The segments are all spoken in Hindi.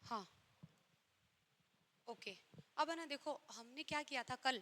हाँ ओके। अब है ना देखो, हमने क्या किया था कल,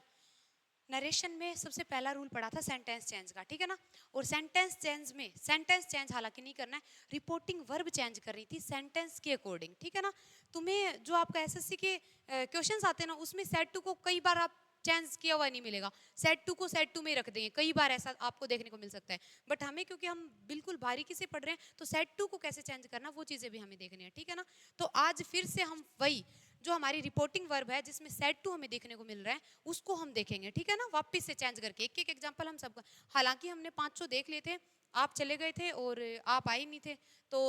नरेशन में सबसे पहला रूल पढ़ा था सेंटेंस चेंज का, ठीक है ना। और सेंटेंस चेंज में, सेंटेंस चेंज हालांकि नहीं करना है, रिपोर्टिंग वर्ब चेंज करनी थी सेंटेंस के अकॉर्डिंग, ठीक है ना। तुम्हें जो आपका एसएससी के क्वेश्चंस आते हैं ना, उसमें सेट टू को कई बार आप चेंज किया हुआ नहीं मिलेगा, सेट टू को सेट टू में ही रख देंगे, कई बार ऐसा आपको देखने को मिल सकता है। बट हमें, क्योंकि हम बिल्कुल बारीकी से पढ़ रहे हैं, तो सेट टू को कैसे चेंज करना वो चीजें भी हमें देखनी है, ठीक है ना। तो आज फिर से हम वही जो हमारी रिपोर्टिंग वर्ब है जिसमें सेट टू हमें देखने को मिल रहा है उसको हम देखेंगे, ठीक है ना, वापस से चेंज करके एक एक एग्जांपल हम सबका। हालांकि हमने 500 देख लिए थे, आप चले गए थे और आप आए नहीं थे, तो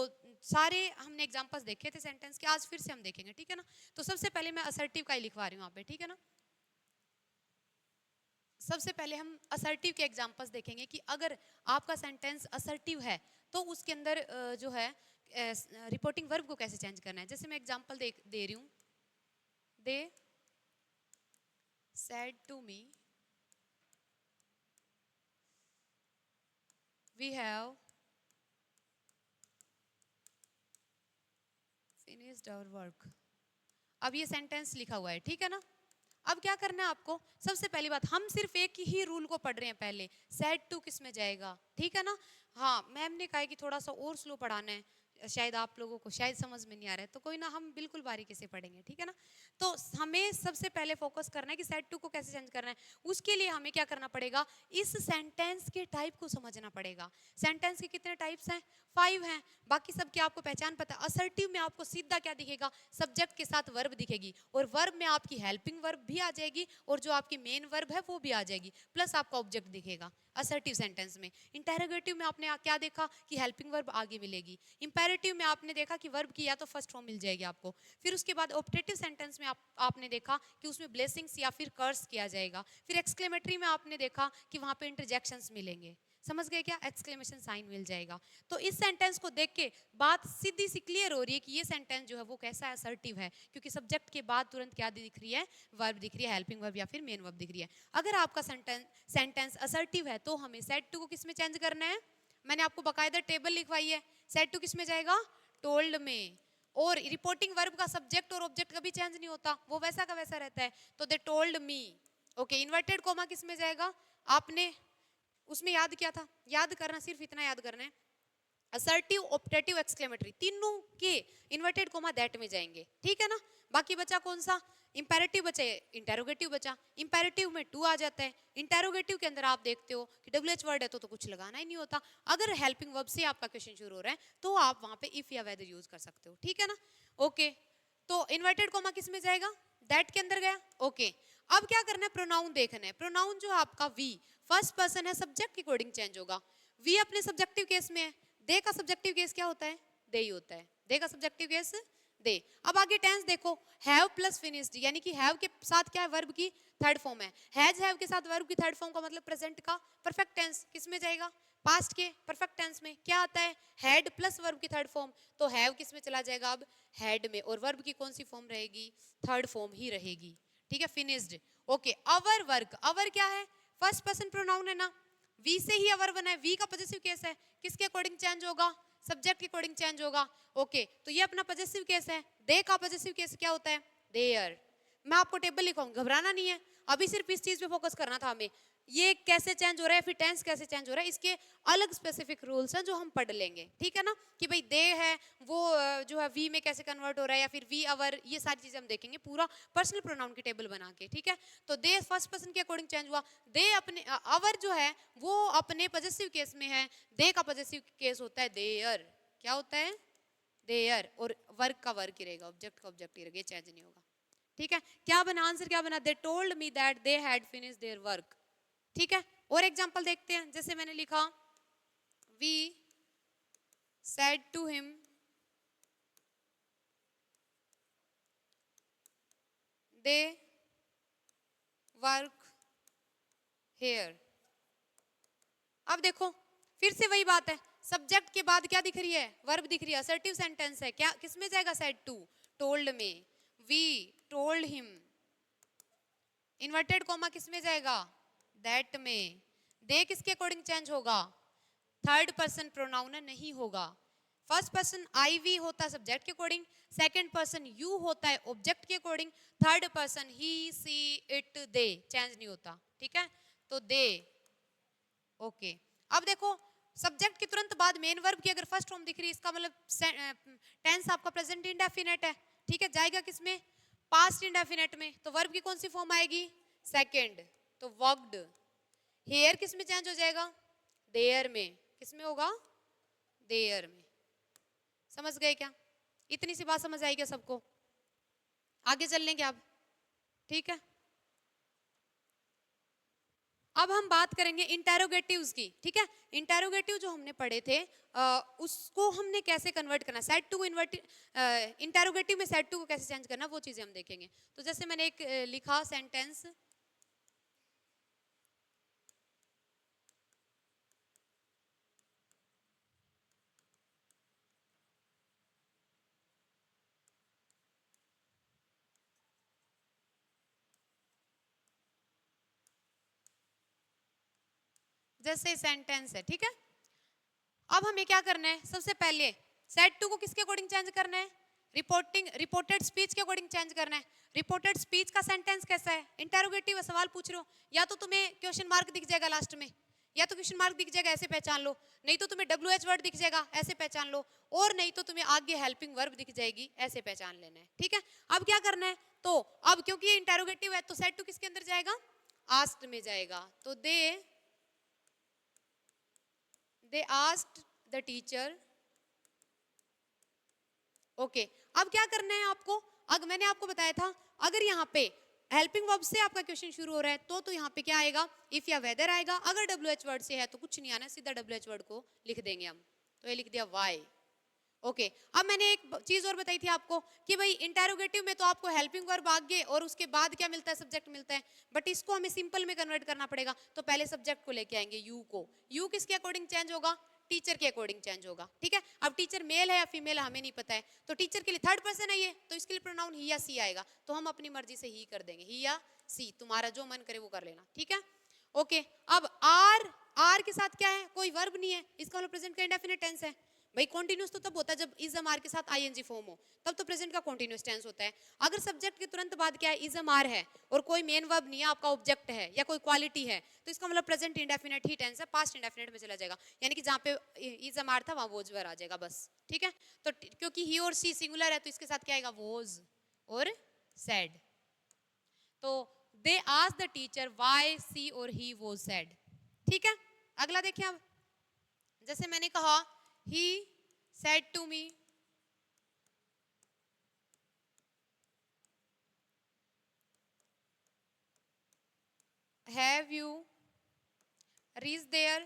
सारे हमने एग्जांपल्स देखे थे सेंटेंस के, आज फिर से हम देखेंगे, ठीक है ना। तो सबसे पहले मैं असर्टिव का ही लिखवा रही हूँ यहाँ पे, ठीक है ना। सबसे पहले हम असर्टिव के एग्जांपल्स देखेंगे कि अगर आपका सेंटेंस असर्टिव है तो उसके अंदर जो है रिपोर्टिंग वर्ब को कैसे चेंज करना है। जैसे मैं एग्जांपल दे रही हूँ, दे said to me we have finished our work। अब ये सेंटेंस लिखा हुआ है, ठीक है ना। अब क्या करना है आपको, सबसे पहली बात, हम सिर्फ एक ही रूल को पढ़ रहे हैं पहले, सेड टू किस में जाएगा, ठीक है ना। हाँ, मैम ने कहा है कि थोड़ा सा और स्लो पढ़ाना है, शायद आप लोगों को शायद समझ में नहीं आ रहा है, तो कोई ना, हम बिल्कुल बारीकी से पढ़ेंगे, ठीक है ना। तो हमें सबसे पहले फोकस करना है कि सेड टू को कैसे चेंज करना है। उसके लिए हमें क्या करना पड़ेगा, इस सेंटेंस के टाइप को समझना पड़ेगा। सेंटेंस के कितने टाइप्स हैं, 5 हैं, बाकी सब की आपको पहचान पता है। असर्टिव में आपको सीधा क्या दिखेगा, सब्जेक्ट के साथ वर्ब दिखेगी, और वर्ब में आपकी हेल्पिंग वर्ब भी आ जाएगी, और जो आपकी मेन वर्ब है वो भी आ जाएगी, प्लस आपका ऑब्जेक्ट दिखेगा असर्टिव सेंटेंस में। इंटेरोगेटिव में आपने क्या देखा कि हेल्पिंग वर्ब आगे मिलेगी। इंपेरेटिव में आपने देखा कि वर्ब की या तो फर्स्ट फॉर्म मिल जाएगी आपको। फिर उसके बाद ऑप्टेटिव सेंटेंस में आपने देखा कि उसमें ब्लेसिंग्स या फिर कर्स किया जाएगा। फिर एक्सक्लेमेटरी में आपने देखा कि वहां पे इंटरजेक्शंस मिलेंगे, समझ गए क्या, एक्सक्लेमेशन साइन मिल जाएगा। तो इस सेंटेंस को देख के बात सीधी सी क्लियर हो रही है कि ये सेंटेंस जो है वो कैसा असर्टिव है, क्योंकि सब्जेक्ट के बाद तुरंत क्या दिख रही है, वर्ब दिख रही है, हेल्पिंग वर्ब या फिर मेन वर्ब दिख रही है। अगर आपका सेंटेंस असर्टिव है तो हमें सेड टू को किस में चेंज करना है, मैंने आपको बकायदा टेबल लिखवाई है। सेड टू किस में जाएगा, टोल्ड में। और रिपोर्टिंग वर्ब का सब्जेक्ट और ऑब्जेक्ट कभी चेंज नहीं होता, वो वैसा का वैसा रहता है, तो दे टोल्ड मी। ओके, इन्वर्टेड कोमा किस में जाएगा, आपने उसमें याद किया था, याद करना, सिर्फ इतना याद करना है, असर्टिव, ऑप्टेटिव, एक्सक्लेमेटरी, तीनों के इन्वर्टेड कोमा दैट में जाएंगे, ठीक है ना। बाकी बचा कौन सा, इंपेरेटिव बचे, इंटेरोगेटिव बचा। इंपेरेटिव में टू आ जाता है, इंटेरोगेटिव के अंदर आप देखते हो कि डब्ल्यूएच वर्ड है तो कुछ लगाना ही नहीं होता। अगर हेल्पिंग वर्ब से आपका क्वेश्चन शुरू हो रहा है तो आप वहां पे इफ या वेदर यूज कर सकते हो, ठीक है ना। ओके, तो इन्वर्टेड कोमा किस में जाएगा, दैट के अंदर गया। ओके, अब क्या करना है, प्रोनाउन देखना है। प्रोनाउन जो आपका वी फर्स्ट पर्सन है, सब्जेक्ट के अकॉर्डिंग चेंज होगा। वी अपने सब्जेक्टिव केस में है, दे का सब्जेक्टिव केस क्या होता है, दे ही होता है, दे का सब्जेक्टिव केस दे। अब आगे टेंस देखो, हैव प्लस फिनिश्ड, यानी कि हैव के साथ क्या है, वर्ब की थर्ड फॉर्म है। हैज हैव के साथ वर्ब की थर्ड फॉर्म का मतलब प्रेजेंट का परफेक्ट टेंस किस में जाएगा, पास्ट के परफेक्ट टेंस में। क्या आता है, हैड प्लस वर्ब की थर्ड फॉर्म, तो हैव किस में चला जाएगा, अब हैड में, और वर्ब की कौन सी फॉर्म रहेगी, थर्ड फॉर्म ही रहेगी, ठीक है, फिनिश्ड। ओके, अवर वर्क, अवर क्या है, फर्स्ट पर्सन प्रोनाउन है ना, वी से ही अवर बना है, वी का पॉजेसिव केस है, किसके अकॉर्डिंग चेंज होगा, सब्जेक्ट के अकॉर्डिंग चेंज होगा। ओके, तो ये अपना पॉजेसिव केस है। दे का पॉजेसिव केस क्या होता है, देयर। मैं आपको टेबल लिखाऊंगा, घबराना नहीं है, अभी सिर्फ इस चीज पे फोकस करना था हमें, ये कैसे चेंज हो रहा है, फिर टेंस कैसे चेंज हो रहा है, इसके अलग स्पेसिफिक रूल्स हैं जो हम पढ़ लेंगे, ठीक है ना। कि भाई दे है वो जो है वी में कैसे कन्वर्ट हो रहा है, या फिर वी अवर, ये सारी चीजें हम देखेंगे पूरा पर्सनल प्रोनाउन की टेबल बना के, ठीक है। तो दे फर्स्ट पर्सन के अकॉर्डिंग चेंज हुआ, दे अपने, अवर जो है वो अपने पॉजेसिव केस में है, दे का पॉजेसिव केस होता है देयर, क्या होता है, देयर, और वर्क का वर्क ही रहेगा, ऑब्जेक्ट का ऑब्जेक्ट ही रहेगा, चेंज नहीं होगा, ठीक है। क्या बना आंसर, क्या बना, they told me that they had finished their work, ठीक है। और एग्जांपल देखते हैं, जैसे मैंने लिखा, we said to him they work here. अब देखो फिर से वही बात है, सब्जेक्ट के बाद क्या दिख रही है, वर्ब दिख रही है, असर्टिव सेंटेंस है, क्या किस में जाएगा, सेड टू, टोल्ड में। We told him, inverted comma किस में जाएगा, दैट में। दे किसके अकॉर्डिंग चेंज होगा, थर्ड पर्सन प्रोनाउन नहीं होगा, फर्स्ट पर्सन आई वी होता है सब्जेक्ट के अकॉर्डिंग, सेकंड पर्सन यू होता है ऑब्जेक्ट के according, third person he see it they change नहीं होता, ठीक है, तो दे। ओके अब देखो सब्जेक्ट के तुरंत बाद मेन वर्ब की अगर फर्स्ट फॉर्म दिख रही है इसका मतलब टेंस आपका प्रेजेंट इंडेफिनेट है, ठीक है, जाएगा किसमें, पास्ट इंडेफिनेट में, तो वर्ब की कौन सी फॉर्म आएगी, सेकंड, तो वर्कड। हेयर किस में चेंज हो जाएगा, देयर में, किस में होगा, देयर में। समझ गए क्या, इतनी सी बात समझ आई क्या सबको, आगे चल लेंगे अब, ठीक है। अब हम बात करेंगे इंटेरोगेटिव्स की, ठीक है, इंटेरोगेटिव जो हमने पढ़े थे उसको हमने कैसे कन्वर्ट करना, सेट टू को इंटेरोगेटिव में सेट टू को कैसे चेंज करना, वो चीजें हम देखेंगे। तो जैसे मैंने एक लिखा सेंटेंस, जैसे सेंटेंस है, ठीक है। अब हमें क्या करना है, सबसे पहले सेट टू को किसके अकॉर्डिंग चेंज करना है, रिपोर्टेड स्पीच के अकॉर्डिंग चेंज करना है। रिपोर्टेड स्पीच का सेंटेंस कैसा है, इंटेरोगेटिव सवाल पूछ रहे हो, या तो तुम्हें क्वेश्चन मार्क दिख जाएगा लास्ट में, या तो क्वेश्चन मार्क दिख जाएगा ऐसे पहचान लो, नहीं तो तुम्हें WH वर्ड दिख जाएगा ऐसे पहचान लो, और नहीं तो तुम्हें आगे हेल्पिंग वर्ब दिख जाएगी ऐसे पहचान लेना है, ठीक है। अब क्या करना है, तो अब क्योंकि ये इंटेरोगेटिव है तो सेट टू किसके अंदर जाएगा, आस्क्ड में जाएगा, तो they asked the teacher। Okay अब क्या करना है आपको, अगर मैंने आपको बताया था अगर यहाँ पे हेल्पिंग वर्ब से आपका क्वेश्चन शुरू हो रहा है तो यहाँ पे क्या आएगा, इफ या वेदर आएगा, अगर WH वर्ड से है तो कुछ नहीं आना, सीधा WH वर्ड को लिख देंगे हम, तो ये लिख दिया वाई। ओके अब मैंने एक चीज और बताई थी आपको कि भाई इंटेरोगेटिव में तो आपको हेल्पिंग वर्ब आगे और उसके बाद क्या मिलता है, सब्जेक्ट मिलता है, बट इसको हमें सिंपल में कन्वर्ट करना पड़ेगा, तो पहले सब्जेक्ट को लेके आएंगे यू को, यू किसके अकॉर्डिंग चेंज होगा, टीचर के अकॉर्डिंग चेंज होगा, ठीक है। अब टीचर मेल है या फीमेल है हमें नहीं पता है, तो टीचर के लिए थर्ड पर्सन है ये, तो इसके लिए प्रोनाउन ही या सी आएगा, तो हम अपनी मर्जी से ही कर देंगे, ही या सी, तुम्हारा जो मन करे वो कर लेना, ठीक है। ओके अब आर के साथ क्या है, कोई वर्ब नहीं है, इसका मतलब प्रेजेंट का इंडेफिनिट टेंस है। भाई कॉन्टिन्यूस तो तब होता है जब इज एम आर के साथ आईएनजी फॉर्म हो, तब तो प्रेजेंट का कॉन्टिन्यूस टेंस होता है। अगर सब्जेक्ट के तुरंत बाद क्या है, इज एम आर है और कोई मेन वर्ब नहीं है, आपका ऑब्जेक्ट है या कोई क्वालिटी है, तो इसका मतलब प्रेजेंट इंडेफिनिट ही टेंस है, पास्ट इंडेफिनिट में चला जाएगा, यानी कि जहाँ पे इज एम आर था वहां वोज वर आ जाएगा बस, ठीक है। तो क्योंकि ही और सी सिंगुलर है तो इसके साथ क्या आएगा, वोज और सैड। तो they asked the teacher why she और ही वोज सैड, ठीक है। अगला देखिए अब, जैसे मैंने कहा he said to me have you reached there,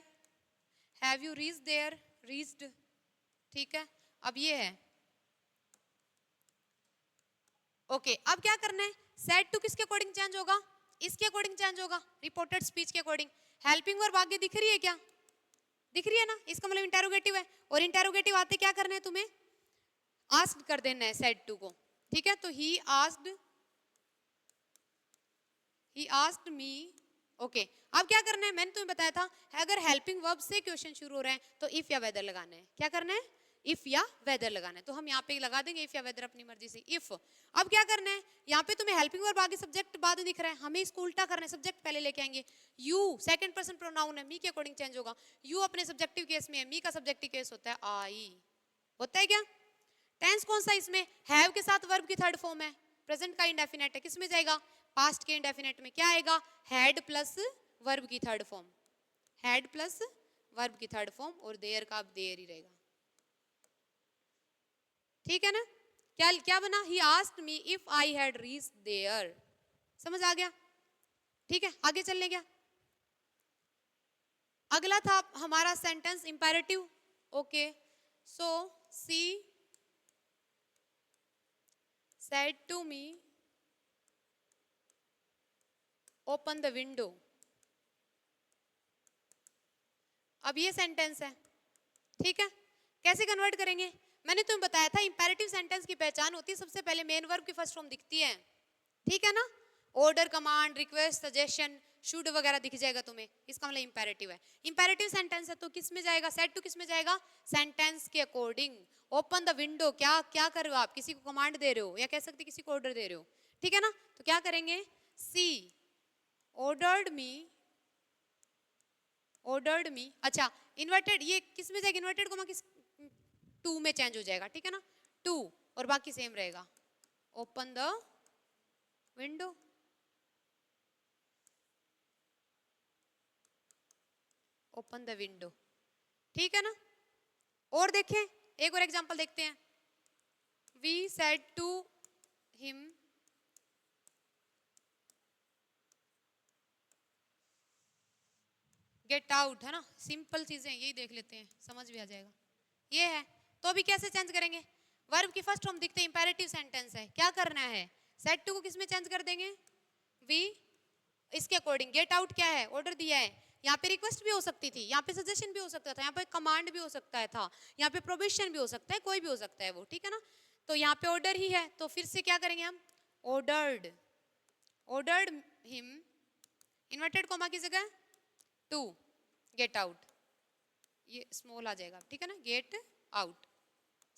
have you reached there, reached, ठीक है। अब ये है ओके अब क्या करना है, said to किसके अकॉर्डिंग चेंज होगा, इसके अकॉर्डिंग चेंज होगा, रिपोर्टेड स्पीच के अकॉर्डिंग। हेल्पिंग वर्ब आगे दिख रही है क्या, दिख रही है ना, इसका मतलब इंटेरोगेटिव है, और इंटेरोगेटिव आते क्या करना है तुम्हें, आस्क्ड कर देना है सेड टू को, ठीक है। तो ही आस्क्ड मी। ओके अब क्या करना है, मैंने तुम्हें बताया था अगर हेल्पिंग वर्ब से क्वेश्चन शुरू हो रहा है तो इफ या वेदर लगाना है, क्या करना है, इफ या वेदर लगाना है, तो हम यहाँ पे लगा देंगे इफ या वेदर अपनी मर्जी से, इफ। अब क्या करना है, यहाँ पे तुम्हें हेल्पिंग वर्ब आगे सब्जेक्ट बाद दिख रहा है, हमें इसको उल्टा करना है, सब्जेक्ट पहले लेके आएंगे, यू सेकंड पर्सन प्रोनाउन है, मी के अकॉर्डिंग चेंज होगा, यू अपने सब्जेक्टिव केस में है, मी का सब्जेक्टिव केस होता है आई, होता है क्या। टेंस कौन सा इसमें, हैव के साथ वर्ब की थर्ड फॉर्म है, प्रेजेंट का इंडेफिनेट है, किस में जाएगा, पास्ट के इंडेफिनेट में, क्या आएगा, हैड प्लस वर्ब की third form, had plus verb की थर्ड फॉर्म, और देयर का अब देयर ही रहेगा, ठीक है ना। क्या क्या बना, he asked me if I had reached there, समझ आ गया, ठीक है। आगे चलने क्या, अगला था हमारा sentence imperative. Okay so she said to me open the window। अब ये सेंटेंस है, ठीक है, कैसे कन्वर्ट करेंगे, मैंने तुम्हें बताया था इंपेरेटिव सेंटेंस की पहचान होती है सबसे पहले मेन वर्ब की फर्स्ट फॉर्म दिखती है, ठीक है ना, order, command, request, suggestion, should वगैरह दिख जाएगा तुम्हें, इसका मतलब इंपेरेटिव है। इंपेरेटिव सेंटेंस है तो किस में जाएगा, सेड टू किस में जाएगा, सेंटेंस के अकॉर्डिंग। ओपन द विंडो, क्या क्या कर रहे हो आप, किसी को कमांड दे रहे हो या कह सकते किसी को ऑर्डर दे रहे हो, ठीक है ना। तो क्या करेंगे, सी ऑर्डर्ड मी। अच्छा इन्वर्टेड ये किस में जाएगा, इन्वर्टेड कोमा किस, टू में चेंज हो जाएगा, ठीक है ना, टू, और बाकी सेम रहेगा। Open the window, open the window, ठीक है ना। और देखें एक और एग्जांपल देखते हैं। We said to him, get out, है ना, सिंपल चीजें यही देख लेते हैं, समझ भी आ जाएगा। ये है, तो अभी कैसे चेंज करेंगे, वर्ब की फर्स्ट फॉर्म दिखते हैं, इंपेरेटिव सेंटेंस है, क्या करना है, सेड टू को किस में चेंज कर देंगे, वी, इसके अकॉर्डिंग। गेट आउट क्या है, ऑर्डर दिया है, यहाँ पे रिक्वेस्ट भी हो सकती थी, यहाँ पे सजेशन भी हो सकता था, यहाँ पे कमांड भी हो सकता था, यहाँ पे प्रोविजन भी हो सकता है, कोई भी हो सकता है वो, ठीक है ना। तो यहाँ पे ऑर्डर ही है, तो फिर से क्या करेंगे हम, ordered, ordered him, inverted comma की जगह टू गेट आउट, ये स्मॉल आ जाएगा, ठीक है ना, गेट आउट।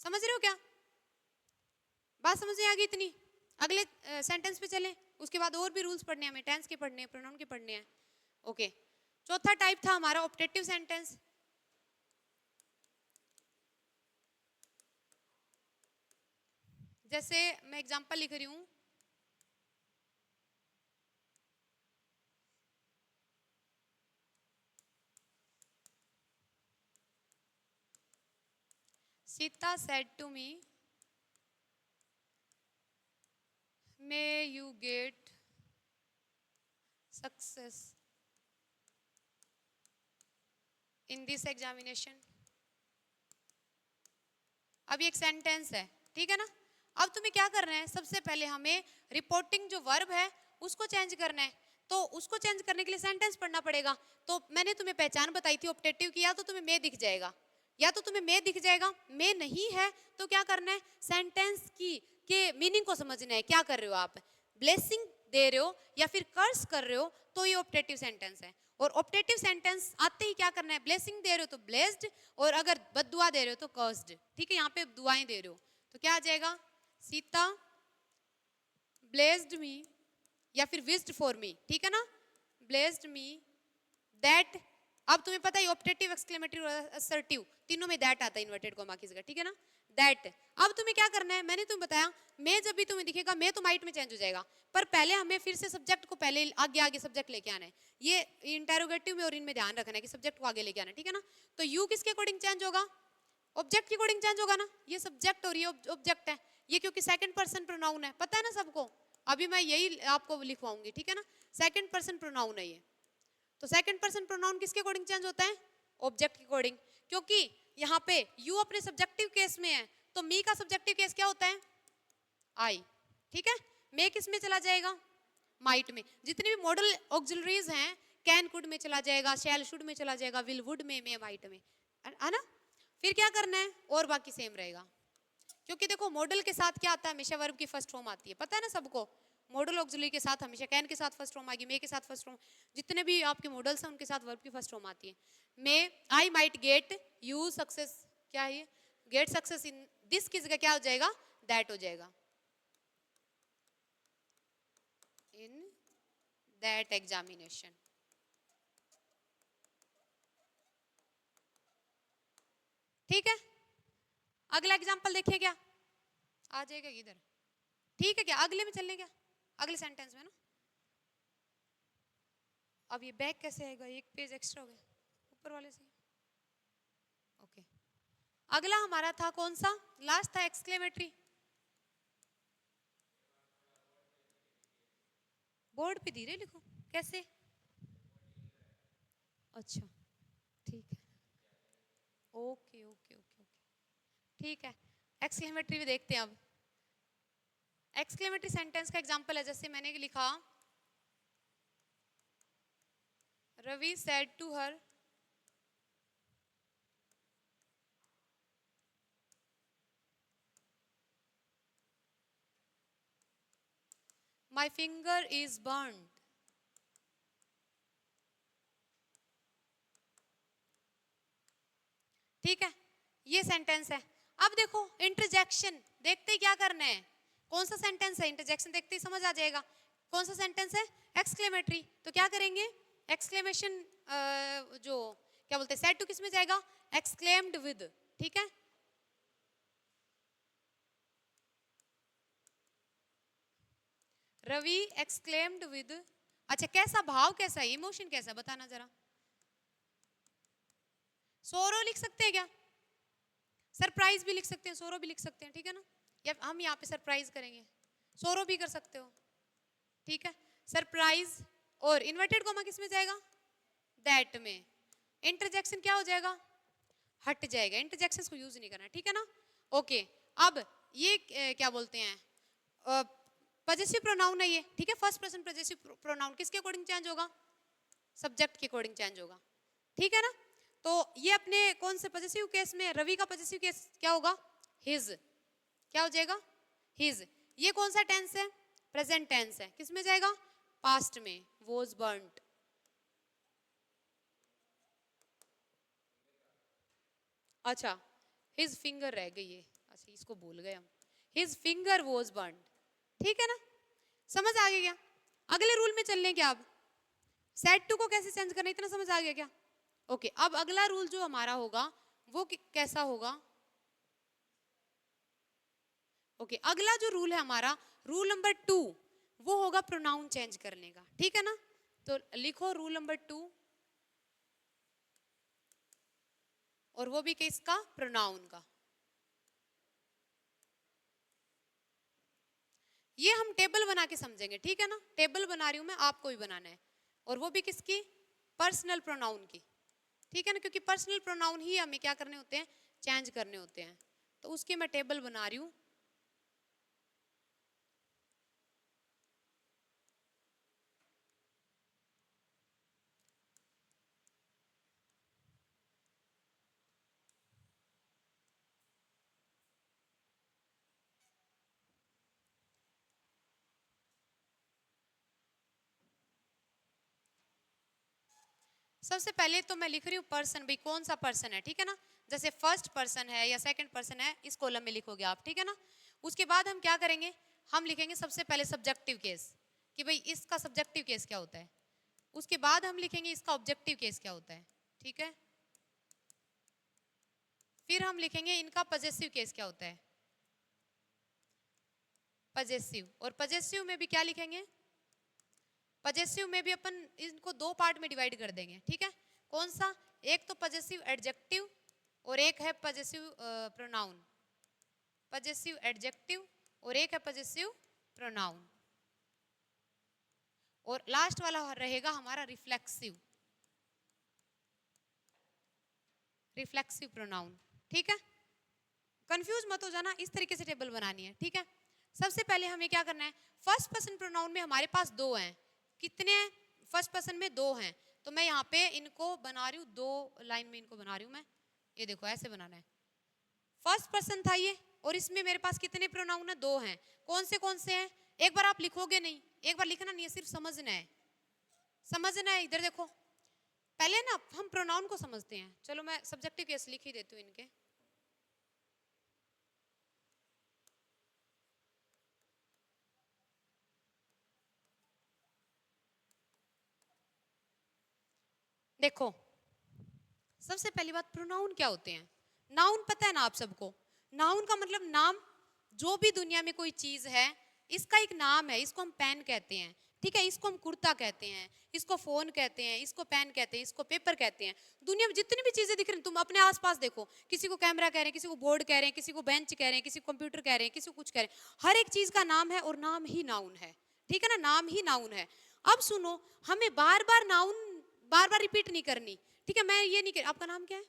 समझ रहे हो क्या, बात समझ में आ गई इतनी। अगले सेंटेंस पे चलें, उसके बाद और भी रूल्स पढ़ने हैं हमें, टेंस के पढ़ने हैं, प्रोनाउन के पढ़ने हैं। ओके, चौथा टाइप था हमारा ऑप्टेटिव सेंटेंस। जैसे मैं एग्जांपल लिख रही हूं, Sita said to me, may you get success in this examination. अब ये एक सेंटेंस है, ठीक है ना। अब तुम्हें क्या करना है, सबसे पहले हमें रिपोर्टिंग जो वर्ब है उसको चेंज करना है, तो उसको चेंज करने के लिए सेंटेंस पढ़ना पड़ेगा। तो मैंने तुम्हें पहचान बताई थी ऑप्टेटिव की, या तो तुम्हें मे दिख जाएगा, या तो तुम्हें मे दिख जाएगा, मे नहीं है तो क्या करना है, सेंटेंस की के मीनिंग को समझना है, क्या कर रहे हो आप, ब्लेसिंग दे रहे हो या फिर कर्स कर रहे हो, तो ये ऑप्टेटिव सेंटेंस है। और ऑप्टेटिव सेंटेंस आते ही क्या करना है, ब्लेसिंग दे रहे हो तो ब्लेस्ड, और अगर बद्दुआ दे रहे हो तो कर्स्ड, ठीक है, यहाँ पे दुआएं दे रहे हो तो क्या आ जाएगा, सीता ब्लेस्ड मी या फिर विस्ड फॉर मी, ठीक है ना, ब्लेस्ड मी दैट। अब तुम्हें पता है ऑप्टेटिव, एक्सक्लेमेटरी और असर्टिव तीनों में दैट आता है इन्वर्टेड कॉमा की जगह, ठीक है ना, दैट। अब तुम्हें क्या करना है, मैंने तुम्हें बताया मैं जब भी तुम्हें दिखेगा मैं तो माइट में चेंज हो जाएगा, पर पहले हमें फिर से सब्जेक्ट को पहले आगे आगे सब्जेक्ट लेके आना है, ये इंटेरोगेटिव में और इनमें ध्यान रखना है कि सब्जेक्ट को आगे लेके आना है, ठीक है ना। तो यू किसके अकॉर्डिंग चेंज होगा, ऑब्जेक्ट के अकॉर्डिंग चेंज होगा ना, ये सब्जेक्ट और ये ऑब्जेक्ट है, ये क्योंकि सेकंड पर्सन प्रोनाउन है, पता है ना सबको, अभी मैं यही आपको लिखवाऊंगी, ठीक है ना, सेकंड पर्सन प्रोनाउन है ये। तो सेकंड पर्सन प्रोनाउन किसके अकॉर्डिंग चेंज होता है, ऑब्जेक्ट के अकॉर्डिंग, क्योंकि यहाँ पे यू अपने सब्जेक्टिव केस में है, तो मी का सब्जेक्टिव केस क्या होता है, आई, ठीक है। मे किस में चला जाएगा, माइट में। जितने भी मॉडल ऑक्सिलरीज हैं, कैन कुड में चला जाएगा, शैल शुड में चला जाएगा, विल वुड में, मे माइट में, है ना। फिर क्या करना है, और बाकी सेम रहेगा, क्योंकि देखो मॉडल के साथ क्या आता है, हमेशा वर्ब की फर्स्ट फॉर्म आती है, पता है ना सबको, मॉडल ऑक्सिलरी के साथ हमेशा कैन के साथ फर्स्ट फॉर्म आएगी, मे के साथ फर्स्ट फॉर्म, जितने भी आपके मॉडल्स हैं उनके साथ वर्ब की फर्स्ट फॉर्म आती है। May I might get you success, क्या है, गेट सक्सेस इन दिस की जगह क्या हो जाएगा, दैट हो जाएगा, इन दैट एग्जामिनेशन, ठीक है। अगला एग्जांपल देखिए, क्या आ जाएगा इधर, ठीक है, क्या अगले में चलने, क्या अगले सेंटेंस में ना। अब ये बैक कैसे आएगा, एक पेज एक्स्ट्रा हो गया ऊपर वाले से, ओके। अगला हमारा था कौन सा, लास्ट था एक्सक्लेमेटरी, बोर्ड पे धीरे लिखो, कैसे, अच्छा ठीक है, ओके ओके ओके ओके, ठीक है। एक्सक्लेमेटरी भी देखते हैं अब। एक्सक्लेमेटरी सेंटेंस का एग्जांपल है, जैसे मैंने लिखा, Ravi said to her, my finger is burned, ठीक है, ये सेंटेंस है। अब देखो इंटरजेक्शन, देखते ही क्या करना है, कौन सा सेंटेंस है, इंटरजेक्शन देखते ही समझ आ जाएगा कौन सा सेंटेंस है, एक्सक्लेमेटरी। तो क्या करेंगे, एक्सक्लेमेशन जो क्या बोलते हैं, सेड टू किस में जाएगा, एक्सक्लेम्ड विद, ठीक है। रवि एक्सक्लेम्ड विद, अच्छा कैसा भाव, कैसा इमोशन, कैसा बताना जरा। सोरो लिख सकते हैं क्या, सरप्राइज भी लिख सकते हैं, सोरो भी लिख सकते हैं, ठीक है ना, या हम यहाँ पे सरप्राइज करेंगे, सोरो भी कर सकते हो, ठीक है। सरप्राइज और इन्वर्टेड कॉमा किस में जाएगा, दैट में। इंटरजेक्शन क्या हो जाएगा, हट जाएगा, इंटरजेक्शन को यूज नहीं करना, ठीक है ना। ओके, अब ये क्या बोलते हैं, पजेसिव प्रोनाउन है ये, ठीक है। फर्स्ट पर्सन पजेसिव प्रोनाउन किसके अकॉर्डिंग चेंज होगा, सब्जेक्ट के अकॉर्डिंग चेंज होगा, ठीक है ना। तो ये अपने कौन से पजेसिव केस में, रवि का पजेसिव केस क्या होगा, हिज, क्या हो जाएगा, हिज। ये कौन सा टेंस है, प्रेजेंट टेंस है, किस में जाएगा, पास्ट में, वॉज बर्न्ड। अच्छा हिज फिंगर रह गई है, अच्छा इसको भूल गए हम, हिज फिंगर वॉज बर्न्ड, ठीक है ना, समझ आ गया क्या। अगले रूल में चल लें क्या, अब सेड टू को कैसे चेंज करना, इतना समझ आ गया क्या। ओके, अब अगला रूल जो हमारा होगा वो कैसा होगा। ओके, अगला जो रूल है हमारा, रूल नंबर 2, वो होगा प्रोनाउन चेंज करने का, ठीक है ना। तो लिखो रूल नंबर 2, और वो भी किसका, प्रोनाउन का। ये हम टेबल बना के समझेंगे, ठीक है ना, टेबल बना रही हूं मैं, आपको भी बनाना है, और वो भी किसकी, पर्सनल प्रोनाउन की, ठीक है ना, क्योंकि पर्सनल प्रोनाउन ही हमें क्या करने होते हैं, चेंज करने होते हैं। तो उसकी मैं टेबल बना रही हूं। सबसे पहले तो मैं लिख रही हूँ पर्सन, भाई कौन सा पर्सन है, ठीक है ना। जैसे फर्स्ट पर्सन है या सेकंड पर्सन है, इस कॉलम में लिखोगे आप, ठीक है ना। उसके बाद हम क्या करेंगे, हम लिखेंगे सबसे पहले सब्जेक्टिव केस, कि भाई इसका सब्जेक्टिव केस क्या होता है। उसके बाद हम लिखेंगे इसका ऑब्जेक्टिव केस क्या होता है, ठीक है। फिर हम लिखेंगे इनका पजेसिव केस क्या होता है, पजेसिव। और पजेसिव में भी क्या लिखेंगे, पजेसिव में भी अपन इनको दो पार्ट में डिवाइड कर देंगे, ठीक है। कौन सा, एक तो पजेसिव एडजेक्टिव और एक है पजेसिव प्रोनाउन, पजेसिव एडजेक्टिव और एक है पजेसिव प्रोनाउन। और लास्ट वाला रहेगा हमारा रिफ्लेक्सिव, रिफ्लेक्सिव प्रोनाउन, ठीक है। कंफ्यूज मत हो जाना, इस तरीके से टेबल बनानी है, ठीक है। सबसे पहले हमें क्या करना है, फर्स्ट पर्सन प्रोनाउन में हमारे पास दो हैं, कितने हैं, फर्स्ट पर्सन में दो हैं। तो मैं यहाँ पे इनको बना रही हूँ, दो लाइन में इनको बना रही हूँ मैं, ये देखो ऐसे बनाना है। फर्स्ट पर्सन था ये, और इसमें मेरे पास कितने प्रोनाउन है, दो हैं। कौन से हैं, एक बार आप लिखोगे नहीं, एक बार लिखना नहीं है, सिर्फ समझना है, समझना है। इधर देखो, पहले ना हम प्रोनाउन को समझते हैं। चलो मैं सब्जेक्टिव केस लिख ही देती हूँ इनके। देखो सबसे पहली बात, प्रोनाउन क्या होते हैं। नाउन पता है ना आप सबको, नाउन का मतलब नाम, जो भी दुनिया में कोई चीज है इसका एक नाम है। इसको हम पेन कहते हैं, ठीक है, इसको हम कुर्ता कहते हैं, इसको फोन कहते हैं, इसको पेन कहते हैं, इसको पेपर कहते हैं। दुनिया में जितनी भी चीजें दिख रही हैं, तुम अपने आसपास देखो, किसी को कैमरा कह रहे हैं, किसी को बोर्ड कह रहे हैं, किसी को बेंच कह रहे हैं, किसी को कंप्यूटर कह रहे हैं, किसी को कुछ कह रहे हैं। हर एक चीज का नाम है, और नाम ही नाउन है, ठीक है ना, नाम ही नाउन है। अब सुनो, हमें बार बार नाउन बार बार रिपीट नहीं करनी, ठीक है। मैं ये नहीं कह, आपका नाम क्या है,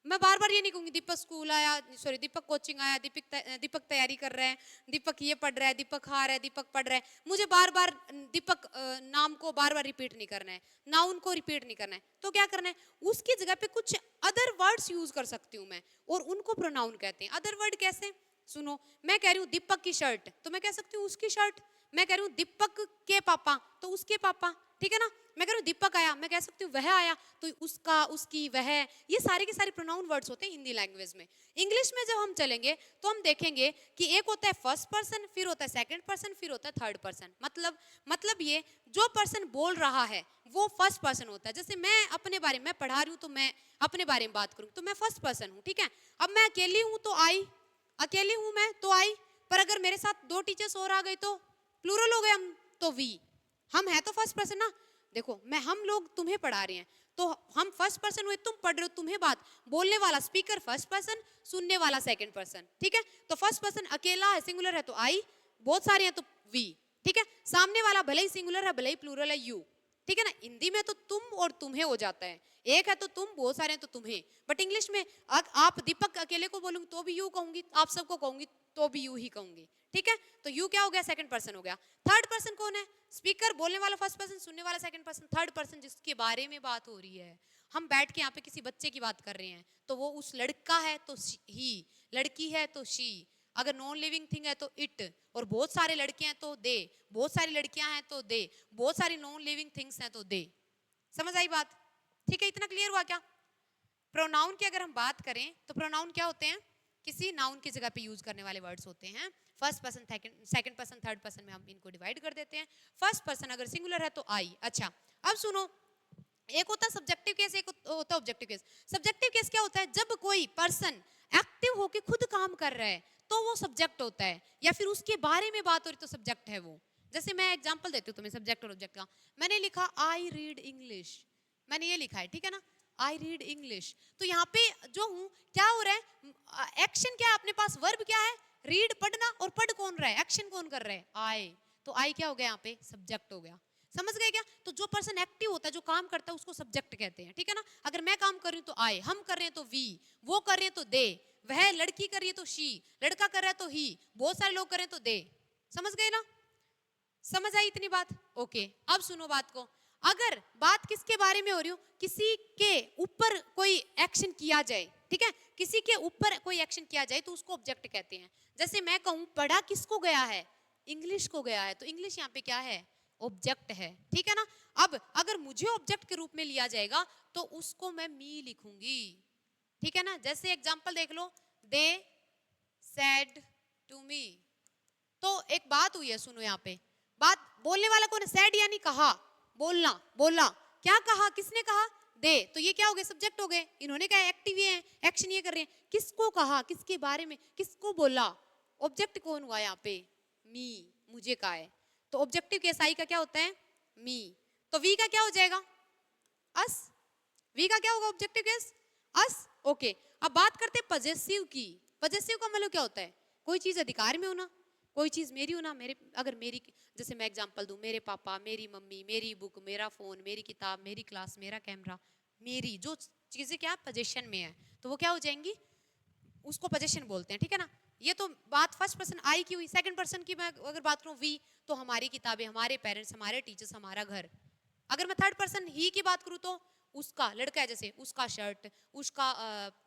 मैं बार बार ये नहीं कहूंगी दीपक स्कूल आया, सॉरी दीपक कोचिंग आया, दीपक तैयारी कर रहा है, दीपक ये पढ़ रहा है, दीपक खा रहा है, दीपक पढ़ रहा है। मुझे बार बार दीपक नाम को बार बार रिपीट नहीं करना है, नाउन को रिपीट नहीं करना है। तो क्या करना है, उसकी जगह पे कुछ अदर वर्ड्स यूज कर सकती हूँ मैं, और उनको प्रोनाउन कहते हैं। अदर वर्ड कैसे, सुनो, मैं कह रही हूँ दीपक की शर्ट, तो मैं कह सकती हूँ उसकी शर्ट। मैं कह रही हूँ दीपक के पापा, तो उसके पापा, ठीक है ना। मैं कह रही हूँ दीपक आया, मैं कह सकती हूँ वह आया, तो उसका, उसकी, वह, ये सारे के सारे प्रोनाउन वर्ड्स होते हैं हिंदी लैंग्वेज में। इंग्लिश में जब हम चलेंगे तो हम देखेंगे कि एक होता है फर्स्ट पर्सन, फिर होता है सेकंड पर्सन, फिर होता है थर्ड पर्सन। मतलब ये जो पर्सन बोल रहा है वो फर्स्ट पर्सन होता है। जैसे मैं अपने बारे में पढ़ा रही हूँ तो मैं अपने बारे में बात करूँ तो मैं फर्स्ट पर्सन हूँ, ठीक है। अब मैं अकेली हूँ तो आई, अकेली हूँ मैं तो आई, पर अगर मेरे साथ दो टीचर्स और आ गए तो प्लूरल हो गए हम, तो वी। हम है तो फर्स्ट पर्सन ना। देखो मैं, हम लोग तुम्हें पढ़ा रहे हैं तो हम फर्स्ट पर्सन हुए, तुम पढ़ रहे हो, तुम्हें बात बोलने वाला स्पीकर फर्स्ट पर्सन, सुनने वाला सेकंड पर्सन, ठीक है। तो फर्स्ट पर्सन अकेला है, सिंगुलर है तो आई, बहुत सारे हैं तो वी, ठीक है। सामने वाला भले ही सिंगुलर है भले ही प्लूरल है, यू, ठीक है ना। हिंदी में तो तुम और तुम्हें हो जाता है, एक है तो तुम, बहुत सारे हैं तो तुम्हें। बट इंग्लिश में आप दीपक अकेले को बोलूंगी तो भी यू कहूंगी, आप सबको कहूंगी तो भी यू ही कहूंगी, ठीक है। तो यू क्या हो गया, सेकंड पर्सन हो गया। थर्ड पर्सन कौन है, स्पीकर, बोलने वाला फर्स्ट पर्सन, सुनने वाला सेकंड पर्सन। थर्ड पर्सन जिसके बारे में बात हो रही है, हम बैठ के यहाँ पे किसी बच्चे की बात कर रहे हैं तो वो उस लड़का है तो ही, लड़की है तो शी, अगर नॉन लिविंग थिंग है तो इट, और बहुत सारे लड़के हैं तो दे, बहुत सारी लड़कियां हैं तो दे, बहुत सारी नॉन लिविंग थिंग्स हैं तो दे। समझ आई बात, ठीक है। इतना क्लियर हुआ क्या। प्रोनाउन की अगर हम बात करें तो प्रोनाउन क्या होते हैं, किसी नाउन की जगह पे यूज करने वाले वर्ड्स होते हैं। First person, second person, third person में हम इनको डिवाइड कर देते हैं। फर्स्ट पर्सन अगर सिंगुलर है तो आई। अच्छा अब सुनो, एक होता है सब्जेक्टिव केस, एक होता है ऑब्जेक्टिव केस। सब्जेक्टिव केस क्या होता है, जब कोई पर्सन एक्टिव होके खुद काम कर रहा है तो वो सब्जेक्ट होता है, या फिर उसके बारे में बात हो रही तो सब्जेक्ट है वो। जैसे मैं एग्जांपल देती हूँ तुम्हें सब्जेक्ट और ऑब्जेक्ट का। मैंने लिखा आई रीड इंग्लिश, मैंने ये लिखा है, ठीक है ना, आई रीड इंग्लिश। तो यहाँ पे जो हूँ क्या हो रहा है, एक्शन क्या है अपने पास, वर्ब क्या है, रीड पढ़ना, और पढ़ कौन रहा है, एक्शन कौन कर रहा है, आई। तो आई क्या हो गया यहाँ पे, सब्जेक्ट हो गया। समझ गए क्या। तो जो पर्सन एक्टिव होता है, जो काम करता है, उसको सब्जेक्ट कहते हैं, ठीक है ना। अगर मैं काम कर रही हूँ तो आई, हम कर रहे हैं तो वी, वो कर रहे हैं तो दे, वह लड़की कर रही है तो शी, लड़का कर रहा है तो ही, बहुत सारे लोग कर रहे हैं तो दे। समझ गए ना, समझ आई इतनी बात, ओके। अब सुनो बात को, अगर बात किसके बारे में हो रही हो, किसी के ऊपर कोई एक्शन किया जाए, ठीक है, किसी के ऊपर कोई एक्शन किया जाए तो उसको ऑब्जेक्ट कहते हैं। जैसे मैं कहूँ पढ़ा किसको गया है, इंग्लिश को गया है, तो इंग्लिश यहाँ पे क्या है, ऑब्जेक्ट है, ठीक है ना। अब अगर मुझे ऑब्जेक्ट के रूप में लिया जाएगा तो उसको मैं मी लिखूंगी, ठीक है ना। जैसे एग्जांपल देख लो, दे सेड टू मी। तो एक बात हुई है, सुनो यहाँ पे, बात बोलने वाला कौन है, सेड यानी कहा, बोलना, बोला, क्या कहा, किसने कहा, दे। तो ये क्या हो गए, सब्जेक्ट हो गए। इन्होंने कहा, एक्टिव ये हैं, एक्शन ये कर रहे हैं, किसको कहा, किसके बारे में, किसको बोला, ऑब्जेक्ट कौन हुआ यहाँ पे, मी, मुझे कहा है। तो ऑब्जेक्टिव केस आई का क्या होता है, मी। तो वी का क्या हो जाएगा, अस। वी का क्या होगा ऑब्जेक्टिव केस, अस, ओके। अब बात करते हैं पजेसिव की। पजेसिव का मतलब क्या होता है, कोई चीज अधिकार में होना, कोई चीज मेरी होना। मेरे, अगर मेरी, जैसे मैं एग्जांपल दूं, मेरे पापा, मेरी मम्मी, मेरी बुक, मेरा फोन, मेरी किताब, मेरी क्लास, मेरा कैमरा, मेरी जो चीजें क्या पोजीशन में है तो वो क्या हो जाएंगी, उसको पोजीशन बोलते हैं, ठीक है ना। ये तो बात फर्स्ट पर्सन आई की हुई। सेकंड पर्सन की मैं अगर बात करूं, वी, तो हमारी किताबें, हमारे पेरेंट्स, हमारे टीचर्स, हमारा घर। अगर मैं थर्ड पर्सन ही की बात करूं तो उसका, लड़का है जैसे, उसका शर्ट, उसका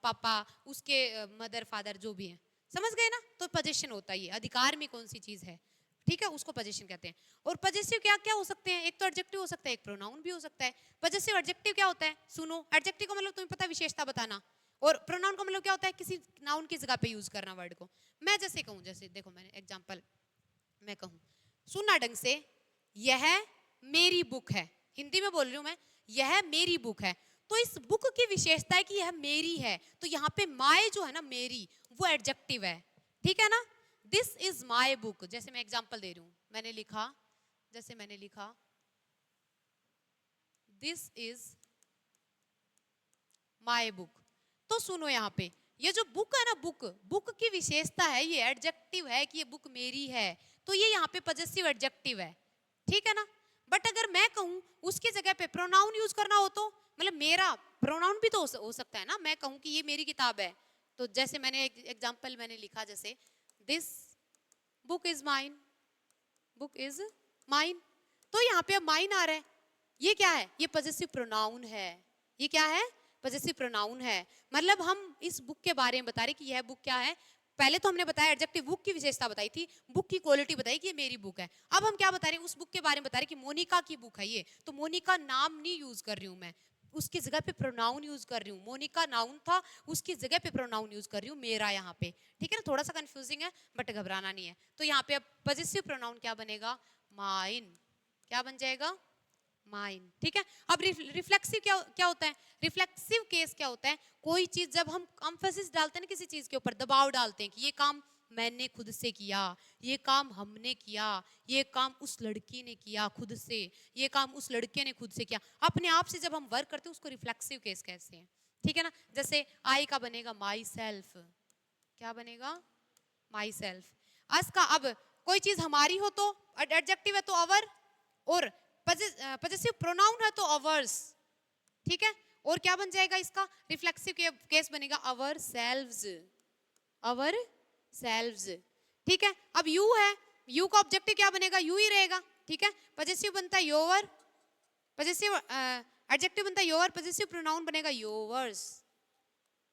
पापा, उसके मदर फादर, जो भी है। समझ गए ना। तो पोजीशन होता है, ये अधिकार में कौन सी चीज है, ठीक है, उसको पोजीशन कहते हैं। और पजेसिव क्या क्या हो सकते हैं, एक तो एडजेक्टिव हो सकता है, एक प्रोनाउन भी हो सकता है। पजेसिव एडजेक्टिव क्या होता है, सुनो, एडजेक्टिव का मतलब तुम्हें पता है, विशेषता बताना। और प्रोनाउन का मतलब क्या होता है, किसी नाउन की जगह पे यूज करना वर्ड को। मैं जैसे कहूँ, जैसे देखो मैंने एग्जांपल, मैं कहूँ, सुनना ढंग से, यह मेरी बुक है, हिंदी में बोल रही हूँ मैं, यह मेरी बुक है। तो इस बुक की विशेषता है कि यह मेरी है, तो यहाँ पे माय जो है ना, मेरी, वो एडजेक्टिव है, ठीक है ना। दिस इज माय बुक, जैसे मैं एग्जांपल दे रही हूँ, मैंने लिखा, जैसे मैंने लिखा, दिस इज माय बुक। तो सुनो यहाँ पे, ये जो बुक है ना, बुक, बुक की विशेषता है, ये एडजेक्टिव है कि ये बुक मेरी है, तो ये यहाँ पे पजेसिव एडजेक्टिव है, ठीक है ना। बट अगर मैं कहूँ उसकी जगह पे प्रोनाउन यूज करना हो तो, मतलब मेरा प्रोनाउन भी तो हो सकता है ना। मैं कहूँ कि ये मेरी किताब है, तो जैसे मैंने एग्जांपल मैंने लिखा, जैसे this book is mine, book is mine, तो यहाँ पे अब माइन आ रहा है, ये क्या है, ये पजेसिव प्रोनाउन है। ये क्या है, पजेसिव प्रोनाउन है। मतलब हम इस बुक के बारे में बता रहे कि यह बुक क्या है, पहले तो हमने बताया एडजेक्टिव बुक की विशेषता बताई थी, बुक की क्वालिटी बताई कि ये मेरी बुक है। अब हम क्या बता रहे हैं, उस बुक के बारे में बता रहे हैं कि मोनिका की बुक है ये, तो मोनिका नाम नहीं यूज कर रही हूं मैं, उसकी जगह पे प्रोनाउन यूज कर रही हूँ। मोनिका नाउन था, उसकी जगह पे प्रोनाउन यूज कर रही हूँ मेरा यहाँ पे, ठीक है ना। थोड़ा सा कंफ्यूजिंग है बट घबराना नहीं है। तो यहाँ पे अब पॉजेसिव प्रोनाउन क्या बनेगा, माइन, क्या बन जाएगा, माइन, ठीक है। अब रिफ्लेक्सिव क्या क्या होता है, रिफ्लेक्सिव केस क्या होता है, कोई चीज जब हम एम्फेसिस डालते हैं ना किसी चीज के ऊपर, दबाव डालते हैं कि ये काम मैंने खुद से किया, ये काम हमने किया, ये काम उस लड़की ने किया खुद से, ये काम उस लड़के ने खुद से किया, अपने आप से जब हम वर्क करते हैं उसको रिफ्लेक्सिव केस कहते हैं, ठीक है ना। जैसे आई का बनेगा माई सेल्फ, क्या बनेगा, माई सेल्फ। अस का, अब कोई चीज हमारी हो तो एडजेक्टिव है तो अवर, और पॉजेसिव प्रोनाउन है तो अवर्स, ठीक है। और क्या बन जाएगा इसका रिफ्लेक्सिव केस बनेगा अवर सेल्व्स, अवर सेल्व्स, ठीक है। अब यू है, यू का ऑब्जेक्टिव क्या बनेगा, यू ही रहेगा, ठीक है। पॉजेसिव बनता है योर, पॉजेसिव एडजेक्टिव बनता है योर, पॉजेसिव प्रोनाउन बनेगा योवर्स,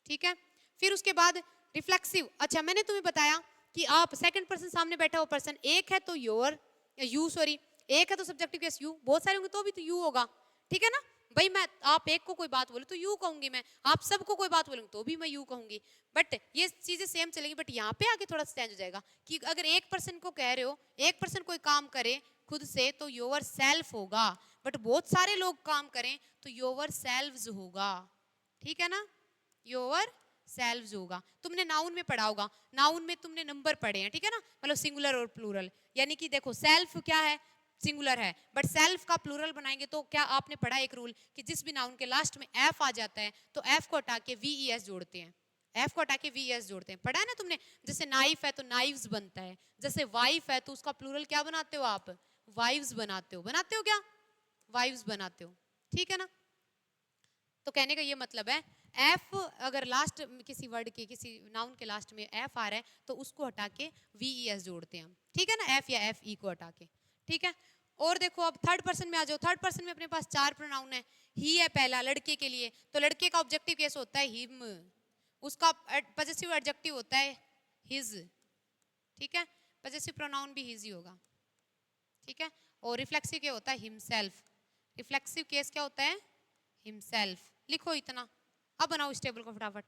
ठीक है। फिर उसके बाद रिफ्लेक्सिव, अच्छा मैंने तुम्हें बताया कि आप सेकंड पर्सन सामने बैठा हुआ पर्सन एक है तो योर, यू सॉरी, एक है तो सब्जेक्टिव केस यू, बहुत सारे होंगे तो भी तो यू होगा, ठीक है ना। भाई मैं आप एक को कोई बात बोले तो यू कहूंगी मैं, आप सबको कोई बात बोलूंगी तो भी मैं यू कहूंगी, बट ये चीजें सेम चलेंगी। बट यहाँ पे आगे थोड़ा चेंज हो जाएगा कि अगर एक पर्सन को कह रहे हो, एक पर्सन कोई काम करे खुद से तो योर सेल्फ होगा, बट बहुत सारे लोग काम करें तो योर सेल्व्स होगा, ठीक है ना, योर सेल्व्स होगा। तुमने नाउन में पढ़ा होगा, नाउन में तुमने नंबर पढ़े हैं, ठीक है ना, मतलब सिंगुलर और प्लूरल, यानी कि देखो सेल्फ क्या है, सिंगुलर है, बट सेल्फ का प्लूरल बनाएंगे तो क्या आपने पढ़ा एक रूल कि जिस भी नाउन के लास्ट में एफ आ जाता है तो एफ को हटा के वीईएस जोड़ते हैं, एफ को हटा के वीएस जोड़ते हैं, पढ़ा है ना तुमने। जैसे नाइफ है तो नाइव्स बनता है, जैसे वाइफ है तो उसका प्लूरल क्या बनाते हो आप, वाइव्स बनाते हो, बनाते हो क्या, वाइव्स बनाते हो, ठीक है ना। तो कहने का ये मतलब है एफ अगर लास्ट किसी वर्ड के किसी नाउन के लास्ट में एफ आ रहा है तो उसको हटा के वीईएस जोड़ते हैं हम, ठीक है ना, एफ या एफ ई को हटा के, ठीक है। और देखो अब थर्ड पर्सन में आ जाओ, थर्ड पर्सन में अपने पास चार प्रोनाउन है, ही है पहला लड़के के लिए, तो लड़के का ऑब्जेक्टिव केस होता है हिम, उसका पॉजेसिव एडजेक्टिव होता है हिज, ठीक है, पॉजेसिव प्रोनाउन भी हिज ही होगा, ठीक है। और रिफ्लेक्सिव क्या होता है हिमसेल्फ, रिफ्लेक्सिव केस क्या होता है हिमसेल्फ, लिखो इतना। अब बनाओ इस टेबल को फटाफट।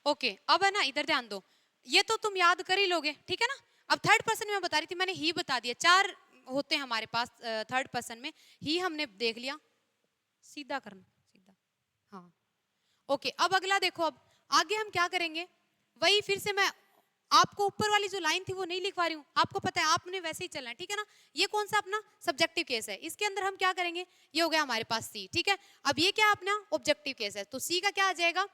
ओके, अब है ना इधर ध्यान दो, ये तो तुम याद कर ही लोगे, ठीक है ना। अब थर्ड पर्सन में बता रही थी मैंने, ही बता दिया, चार होते हैं हमारे पास थर्ड पर्सन में, ही हमने देख लिया, सीधा करना सीधा, हाँ ओके। अब अगला देखो, अब आगे हम क्या करेंगे, वही फिर से मैं आपको ऊपर वाली जो लाइन थी वो नहीं लिखवा रही हूँ, आपको पता है आपने वैसे ही चलना है, ठीक है ना। ये कौन सा अपना सब्जेक्टिव केस है, इसके अंदर हम क्या करेंगे, ये हो गया हमारे पास सी, ठीक है। अब ये क्या अपना ऑब्जेक्टिव केस है, तो सी का क्या आ जाएगा,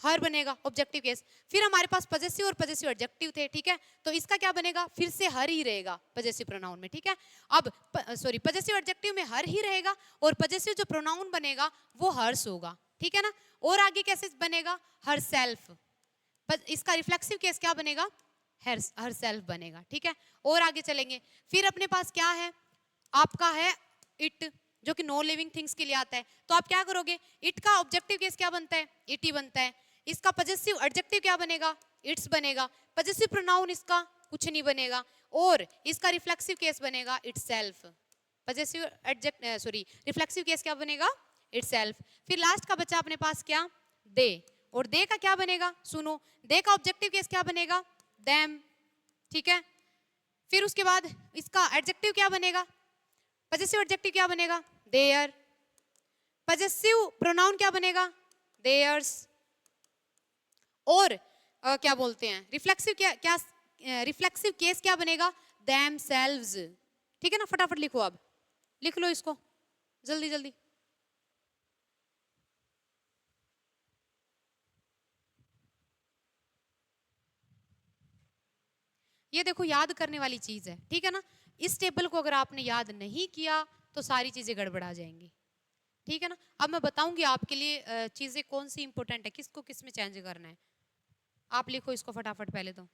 हर बनेगा ऑब्जेक्टिव केस। फिर हमारे पास पजेसिव और पजेसिव एडजेक्टिव थे, ठीक है, तो इसका क्या बनेगा, फिर से हर ही रहेगा पजेसिव प्रोनाउन में, ठीक है। अब सॉरी पजेसिव एडजेक्टिव में हर ही रहेगा, और पजेसिव जो प्रोनाउन बनेगा वो हर्स होगा, ठीक है ना। और आगे कैसे बनेगा, हर सेल्फ, इसका रिफ्लेक्सिव केस क्या बनेगा, हर सेल्फ बनेगा, ठीक है। और आगे चलेंगे, फिर अपने पास क्या है, आपका है इट, जो कि नो लिविंग थिंग्स के लिए आता है, तो आप क्या करोगे, इट का ऑब्जेक्टिव केस क्या बनता है, इट ही बनता है। इसका पजेसिव एडजेक्टिव क्या बनेगा, इट्स बनेगा। पजेसिव प्रोनाउन इसका कुछ नहीं बनेगा, और इसका रिफ्लेक्सिव केस बनेगा itself. Possessive adjective sorry reflexive case क्या बनेगा, इटसेल्फ। फिर लास्ट का बचा अपने पास क्या, दे, और दे का क्या बनेगा, सुनो, दे का ऑब्जेक्टिव केस क्या बनेगा, देम, ठीक है। फिर उसके बाद इसका एडजेक्टिव क्या बनेगा, पजेसिव एडजेक्टिव क्या बनेगा, देयर। पजेसिव प्रोनाउन क्या बनेगा, देयर्स। और क्या बोलते हैं रिफ्लेक्सिव क्या रिफ्लेक्सिव केस क्या बनेगा, देमसेल्व्स, ठीक है ना। फटाफट लिखो, अब लिख लो इसको जल्दी जल्दी। ये देखो याद करने वाली चीज है, ठीक है ना। इस टेबल को अगर आपने याद नहीं किया तो सारी चीजें गड़बड़ा जाएंगी, ठीक है ना। अब मैं बताऊंगी आपके लिए चीजें कौन सी इंपॉर्टेंट है, किसको किस में चेंज करना है। आप लिखो इसको फटाफट पहले तो।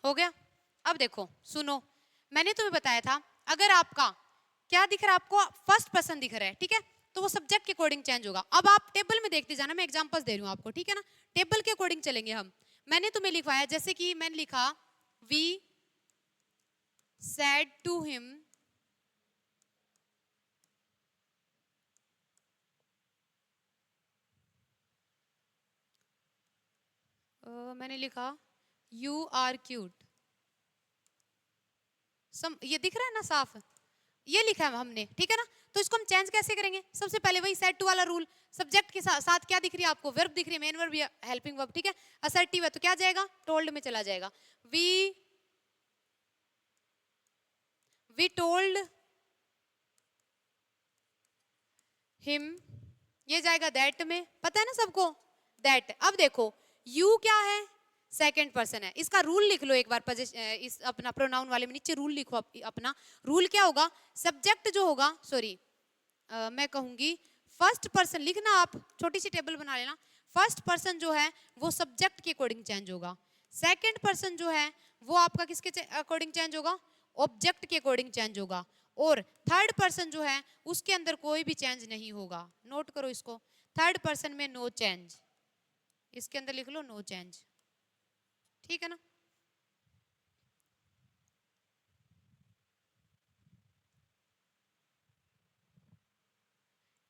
हो गया। अब देखो सुनो, मैंने तुम्हें बताया था अगर आपका क्या दिख रहा है, आपको फर्स्ट पर्सन दिख रहा है, ठीक है, तो वो सब्जेक्ट के अकॉर्डिंग चेंज होगा। अब आप टेबल में देखते जाना, मैं एग्जांपल्स दे रही हूँ आपको, ठीक है ना। टेबल के अकॉर्डिंग चलेंगे हम। मैंने तुम्हें लिखवाया, जैसे कि मैंने लिखा वी सेड टू हिम मैंने लिखा यू आर क्यूट, ये दिख रहा है ना साफ, ये लिखा है हमने, ठीक है ना। तो इसको हम चेंज कैसे करेंगे, सबसे पहले वही सेड टू वाला रूल, सब्जेक्ट के साथ क्या दिख रही है आपको, वर्ब दिख रही है, मेन वर्ब या हेल्पिंग वर्ब, ठीक है। असर्टिव है तो क्या जाएगा, टोल्ड में चला जाएगा। वी टोल्ड हिम, ये जाएगा दैट में, पता है ना सबको, दैट। अब देखो यू क्या है, सेकंड पर्सन है, इसका रूल लिख लो एक बार, इस अपना प्रोनाउन वाले में नीचे रूल लिखो, अपना रूल क्या होगा, सब्जेक्ट जो होगा, सॉरी मैं कहूंगी फर्स्ट पर्सन लिखना, आप छोटी सी टेबल बना लेना। फर्स्ट पर्सन जो है वो सब्जेक्ट के अकॉर्डिंग चेंज होगा, सेकंड पर्सन जो है वो आपका किसके अकॉर्डिंग चेंज होगा, ऑब्जेक्ट के अकॉर्डिंग चेंज होगा, और थर्ड पर्सन जो है उसके अंदर कोई भी चेंज नहीं होगा। नोट करो इसको, थर्ड पर्सन में नो चेंज, इसके अंदर लिख लो नो चेंज, ठीक है ना।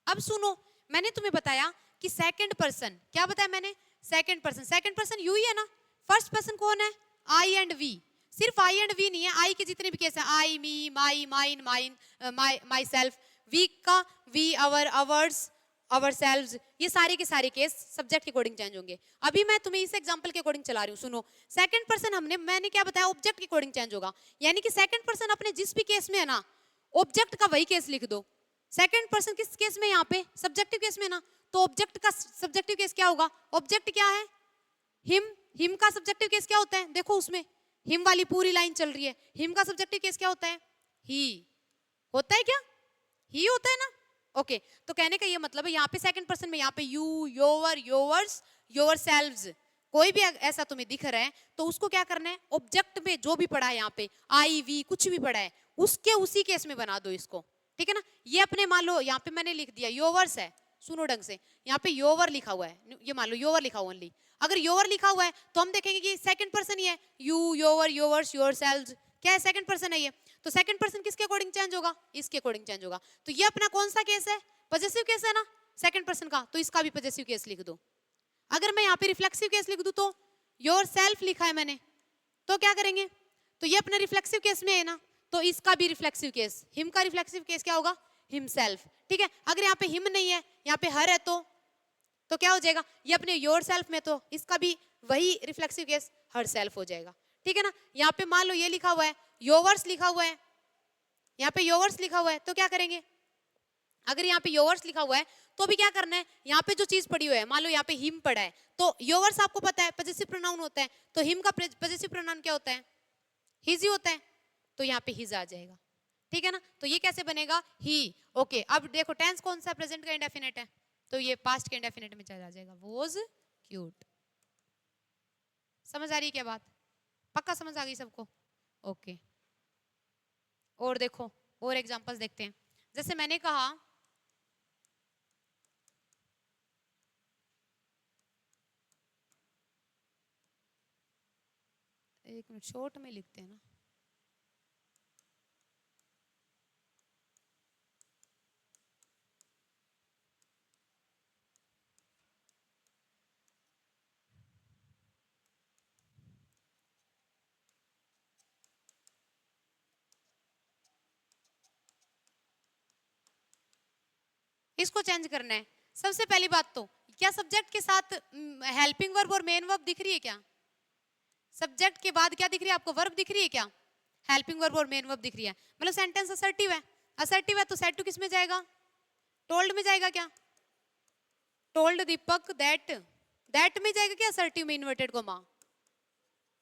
अब सुनो, मैंने तुम्हें बताया कि सेकंड पर्सन, क्या बताया मैंने, सेकंड पर्सन यू ही है ना। फर्स्ट पर्सन कौन है, आई एंड वी, सिर्फ आई एंड वी नहीं है, आई के जितने भी केस हैं, I me my mine mine myself, we का we, our, ours, ourselves, ये सारे के सारे केस सब्जेक्ट के अकॉर्डिंग चेंज होंगे। अभी मैं तुम्हें इस एग्जांपल के अकॉर्डिंग चला रही हूँ, सुनो। सेकंड पर्सन मैंने क्या बताया, ऑब्जेक्ट के अकॉर्डिंग चेंज होगा, यानी कि सेकंड पर्सन अपने जिस भी केस में है ना, ऑब्जेक्ट का वही केस लिख दो। सेकंड पर्सन किस केस में, यहाँ पे सब्जेक्टिव केस में ना, तो ऑब्जेक्ट का सब्जेक्टिव केस क्या होगा, ऑब्जेक्ट क्या है, हिम। हिम का सब्जेक्टिव केस क्या होता है, देखो उसमें हिम वाली पूरी लाइन चल रही है, हिम का सब्जेक्टिव केस क्या होता है, ही होता है क्या, ही होता है ना। ओके, तो कहने का ये मतलब है यहाँ पे सेकंड पर्सन में, यहाँ पे यू, योर, योवर्स, योरसेल्व्स, कोई भी ऐसा तुम्हें दिख रहा है तो उसको क्या करना है, ऑब्जेक्ट में जो भी पड़ा है यहाँ पे, आई वी कुछ भी पड़ा है, उसके उसी केस में बना दो इसको, ठीक है ना। ये अपने मान लो यहाँ पे मैंने लिख दिया योवर्स है, सुनो ढंग से, यहाँ पे योवर लिखा हुआ है, ये मान लो योवर लिखा हुआ ओनली। अगर योवर लिखा हुआ है तो हम देखेंगे कि सेकंड पर्सन ही है, यू, योवर, योवर्स, योरसेल्व्स, क्या है, सेकंड पर्सन है ये। तो सेकंड पर्सन किसके अकॉर्डिंग चेंज होगा, इसके अकॉर्डिंग चेंज होगा। तो ये अपना कौन सा केस है, पॉजेसिव केस है ना सेकंड पर्सन का, तो इसका भी पॉजेसिव केस लिख दो। अगर मैं यहाँ पे रिफ्लेक्सिव केस लिख दूं, तो योर सेल्फ लिखा है मैंने, तो क्या करेंगे, तो ये अपने रिफ्लेक्सिव केस में है ना, तो इसका भी रिफ्लेक्सिव केस, हिम का रिफ्लेक्सिव केस क्या होगा, हिमसेल्फ, ठीक है। अगर यहाँ पे हिम नहीं है, यहाँ पे हर है, तो क्या हो जाएगा, ये अपने योर सेल्फ में, तो इसका भी वही रिफ्लेक्सिव केस हर सेल्फ हो जाएगा, ठीक है ना। यहाँ पे मान लो ये लिखा हुआ है योवर्स लिखा हुआ है, यहाँ पे योवर्स लिखा हुआ है, तो क्या करेंगे, अगर यहाँ पे योवर्स लिखा हुआ है तो भी क्या करना है, यहाँ पे जो चीज पड़ी हुई है, मान लो यहाँ पे हिम पड़ा है, तो योवर्स आपको पता है पॉजेसिव प्रोनाउन होता है, तो हिम का पॉजेसिव प्रोनाउन क्या होता है, हिज ही होता है, तो यहाँ पे हिज आ जाएगा, ठीक है ना। तो ये कैसे बनेगा, ही। ओके, अब देखो टेंस कौन सा, प्रेजेंट का इंडेफिनिट है, तो ये पास्ट के इंडेफिनिट में चला जाएगा, वॉज क्यूट। समझ आ रही है क्या बात, पक्का समझ आ गई सबको। ओके, और देखो और एग्जांपल्स देखते हैं। जैसे मैंने कहा, एक मिनट शॉर्ट में लिखते हैं ना, इसको चेंज करना है। सबसे पहली बात तो क्या सब्जेक्ट के साथ हेल्पिंग वर्ब और मेन वर्ब दिख रही है क्या, सब्जेक्ट के बाद क्या दिख रही है आपको, वर्ब दिख रही है क्या, हेल्पिंग वर्ब और मेन वर्ब दिख रही है, मतलब सेंटेंस असर्टिव है। असर्टिव है तो सेड टू किस में जाएगा, टोल्ड में जाएगा क्या, टोल्ड दीपक दैट में जाएगा क्या, असर्टिव में इन्वर्टेड कोमा।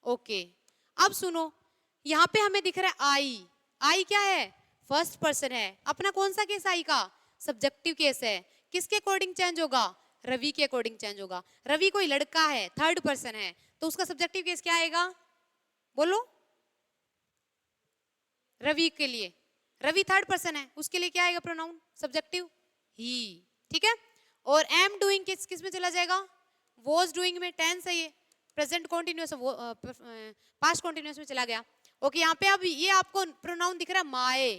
ओके, अब सुनो, यहाँ पे हमें दिख रहा है आई, आई क्या है, फर्स्ट पर्सन है, अपना कौन सा केस आई का, सब्जेक्टिव केस है, किसके अकॉर्डिंग चेंज होगा, रवि के अकॉर्डिंग चेंज होगा। रवि कोई लड़का है, थर्ड पर्सन है, तो उसका सब्जेक्टिव केस क्या आएगा, बोलो, रवि के लिए, रवि थर्ड पर्सन है, उसके लिए क्या आएगा प्रोनाउन, सब्जेक्टिव ही, ठीक है। और एम डूइंग किस किस में चला जाएगा, वॉज डूइंग में, टेंस है ये, प्रेजेंट कॉन्टिन्यूअस, पास्ट कॉन्टिन्यूअस में चला गया। ओके, यहाँ पे अब ये आपको प्रोनाउन दिख रहा है माए,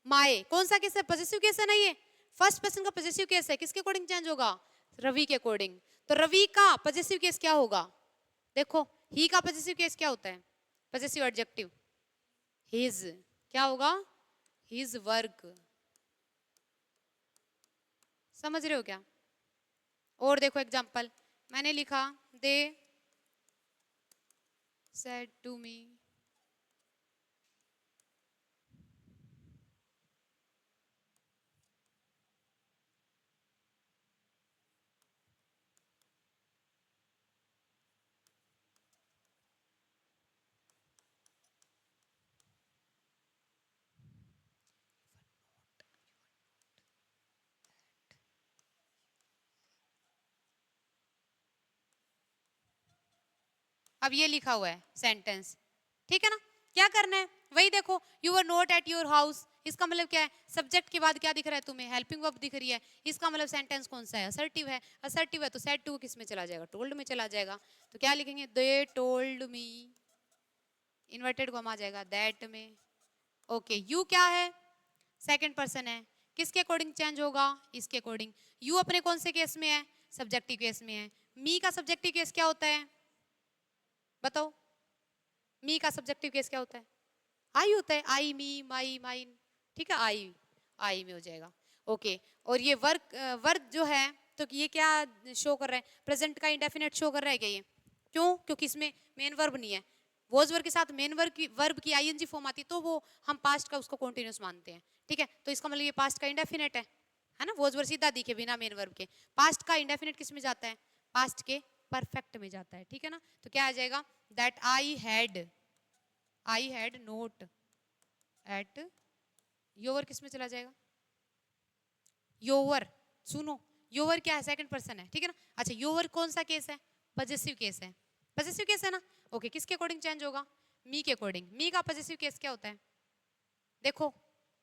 माए कौन सा केस है, पॉजेसिव केस है ना, ये फर्स्ट पर्सन का पॉजेसिव केस है, किसके अकॉर्डिंग चेंज होगा, रवि के अकॉर्डिंग। तो रवि का पॉजेसिव केस क्या होगा, देखो ही का पॉजेसिव केस क्या होता है, पॉजेसिव एडजेक्टिव हिज, क्या होगा, हिज वर्क, समझ रहे हो क्या। और देखो एग्जांपल मैंने लिखा, दे सेड टू मी, अब ये लिखा हुआ है सेंटेंस, ठीक है ना। क्या करना है, वही देखो, you were not at your house, इसका मतलब क्या है, सब्जेक्ट के बाद क्या दिख रहा है तुम्हें, हेल्पिंग वर्ब दिख रही है, इसका मतलब सेंटेंस कौन सा है, असर्टिव है। असर्टिव है तो सेड टू किस में चला जाएगा, टोल्ड में चला जाएगा। तो क्या लिखेंगे, they told me, inverted comma आ जाएगा दैट में। ओके, यू क्या है, सेकंड पर्सन है, किसके अकॉर्डिंग चेंज होगा, इसके अकॉर्डिंग। यू अपने कौन से केस में है, सब्जेक्टिव केस में है। मी का सब्जेक्टिव केस क्या होता है, बताओ, मी का सब्जेक्टिव केस क्या होता है, आई होता है, आई, मी, माई, माइन, ठीक है, आई, आई में हो जाएगा। ओके। और ये वर्क वर्क जो है, तो ये क्या शो कर रहा है? प्रेजेंट का इंडेफिनेट शो कर रहा है क्या ये? क्यों? क्योंकि इसमें मेन वर्ब नहीं है। वॉज वर्ब के साथ मेन वर्ब की आईएनजी फॉर्म आती तो वो हम पास्ट का उसको कॉन्टिन्यूस मानते हैं, ठीक है? तो इसका मतलब ये पास्ट का इंडेफिनेट है ना? वॉज वर्ब सीधा दिखे बिना मेन वर्ब के। पास्ट का इंडेफिनेट किस में जाता है? पास्ट के परफेक्ट में जाता है, ठीक है ना? तो क्या आ जाएगा? That I had not ate, your किस में चला जाएगा? योवर, सुनो, योवर क्या है? सेकंड पर्सन है, ठीक है ना? अच्छा, योवर कौन सा केस है? पजेसिव केस है। पजेसिव केस है ना? ओके, किसके अकॉर्डिंग चेंज होगा? मी के अकॉर्डिंग। मी का पजेसिव केस क्या होता है? देखो,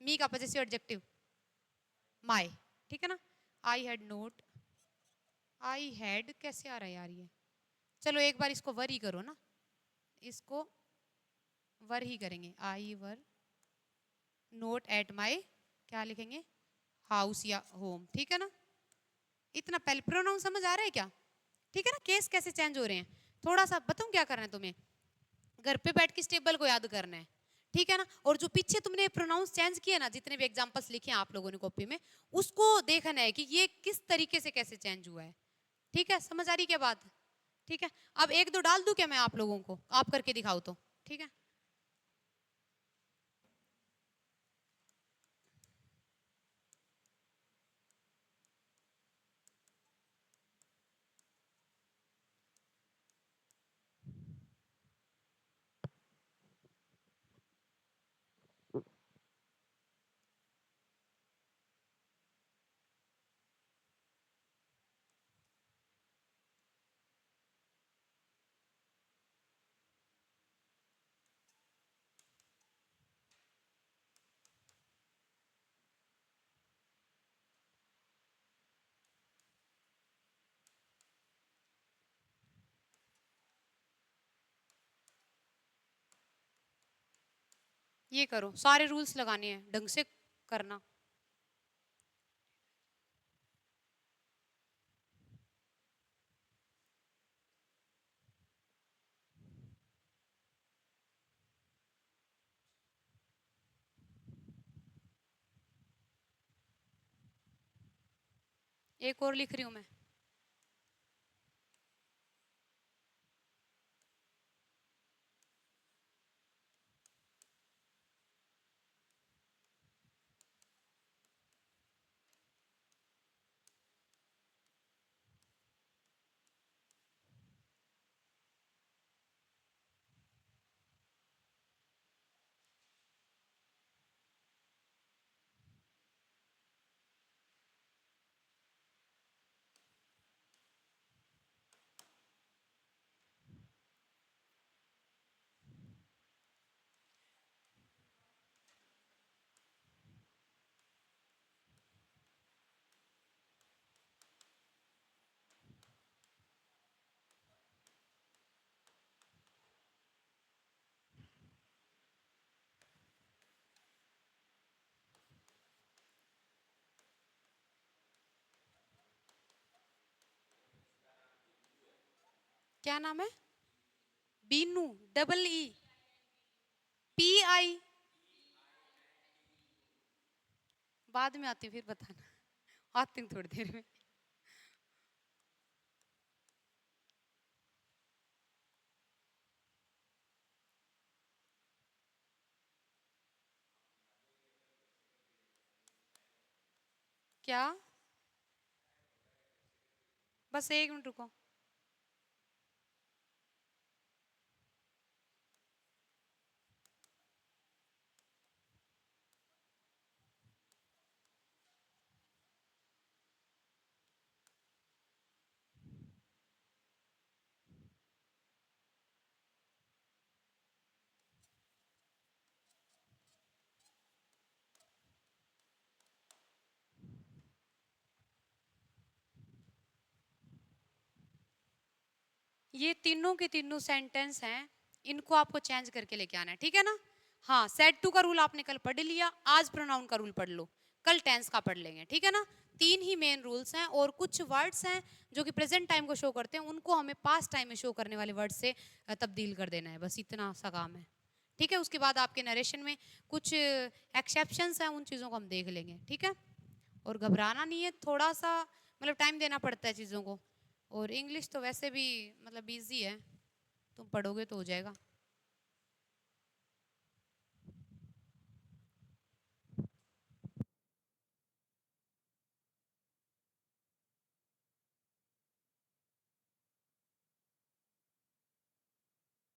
मी का पजेसिव एडजेक्टिव माय, ठीक है ना? आई हैड नोट, आई हैड कैसे आ रहा है यार ये? चलो एक बार इसको वर ही करो ना, इसको वर ही करेंगे। आई वर नोट एट माय, क्या लिखेंगे? हाउस या होम, ठीक है ना? इतना पहले प्रोनाउन समझ आ रहा है क्या? ठीक है ना? केस कैसे चेंज हो रहे हैं, थोड़ा सा बताऊं क्या करना है तुम्हें? घर पे बैठ के इस टेबल को याद करना है, ठीक है ना? और जो पीछे तुमने प्रोनाउंस चेंज किए ना, जितने भी एग्जांपल्स लिखे हैं आप लोगों ने कॉपी में, उसको देखना है कि ये किस तरीके से कैसे चेंज हुआ है, ठीक है? समझ आ रही क्या बात? ठीक है। अब एक दो डाल दूं क्या मैं आप लोगों को, आप करके दिखाओ तो, ठीक है? ये करो, सारे रूल्स लगाने हैं, ढंग से करना। एक और लिख रही हूं मैं। क्या नाम है? Binu, double E, P I, बाद में आती फिर बताना, आती हूँ थोड़ी देर में। क्या? बस एक मिनट रुको। ये तीनों के तीनों सेंटेंस हैं, इनको आपको चेंज करके लेके आना है, ठीक है ना? हाँ, सेट टू का रूल आपने कल पढ़ लिया, आज प्रोनाउन का रूल पढ़ लो, कल टेंस का पढ़ लेंगे, ठीक है ना? तीन ही मेन रूल्स हैं, और कुछ वर्ड्स हैं जो कि प्रेजेंट टाइम को शो करते हैं, उनको हमें पास्ट टाइम में शो करने वाले वर्ड से तब्दील कर देना है, बस इतना सा काम है, ठीक है? उसके बाद आपके नरेशन में कुछ एक्सेप्शंस हैं, उन चीज़ों को हम देख लेंगे, ठीक है? और घबराना नहीं है, थोड़ा सा मतलब टाइम देना पड़ता है चीज़ों को। और इंग्लिश तो वैसे भी मतलब इजी है, तुम पढ़ोगे तो हो जाएगा।